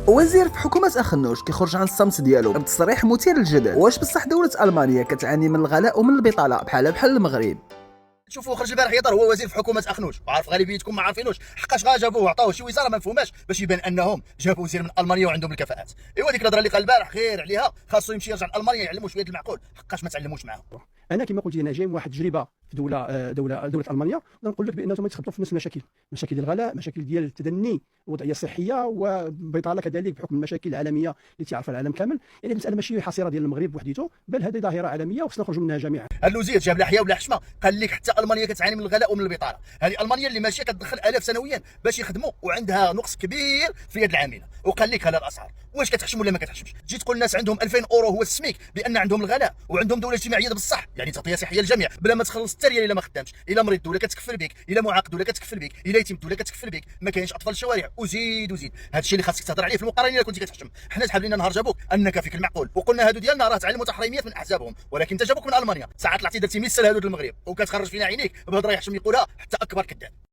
وزير في حكومة أخنوش كيخرج عن الصمت ديالو بتصريح مثير للجدل. واش بصح دولة ألمانيا كتعاني من الغلاء ومن البطالة بحال المغرب؟ شوفوا خرج البارح يطر هو وزير في حكومه اخنوش، وعارف غالبيتكم ما عارفينوش حقاش جابوه وعطاوه شي وزاره ما مفهوماش باش يبان انهم جابوا وزير من المانيا وعندهم الكفاءات. ايوا ديك الهضره اللي قال البارح خير عليها، خاصو يمشي يرجع لالمانيا يعلموا شويه المعقول، حقاش ما تعلموش معاهم. انا كما قلت انا جاي من واحد التجربه في دوله المانيا، نقول لك بانهم يتخبطوا في نفس المشاكل، مشاكل ديال الغلاء، مشاكل ديال التدني، وضعيه صحيه وبطاله كذلك بحكم المشاكل العالميه اللي تعرفها العالم كامل. يعني المساله ماشي حصيره ديال المغرب بوحديته، بل هذه ظاهره عالميه وخصنا نخرجوا منها جميعا. الوزير جاب لا حياه ولا حشمه، قال لك حتى المانيا كتعاني من الغلاء ومن البطاله. هذه المانيا اللي ماشيه كتدخل الاف سنويا باش يخدموا وعندها نقص كبير في يد العامله، وقال لك هذا الاسعار واش كتحشم ولا ما كتحشمش؟ تجي تقول الناس عندهم 2000 اورو هو السميك بان عندهم الغلاء وعندهم دوله اجتماعيه بصح، يعني تغطيه صحيه للجميع بلا ما تخلص حتى ريال الا ما خدامش، الا مريض دوله كتكفل بك، الا معاق دوله كتكفل بك، الا يتيم دوله كتكفل بك، ما كاينش اطفال الشوارع، وزيد وزيد. هذا الشيء اللي خاصك تهضر عليه في المقارنه الا كنتي كتحشم. حنا سحب لنا نهار جابوك انك فيك المعقول، وقلنا هادو ديالنا راه تعلموا تحريميات من احزابهم، ولكن انت جابوك من المانيا، ساعات طلعتي درتي مثل هادو المغرب وكتخرج فينا عينيك بهضره يحشم يقولها حتى اكبر كذاب.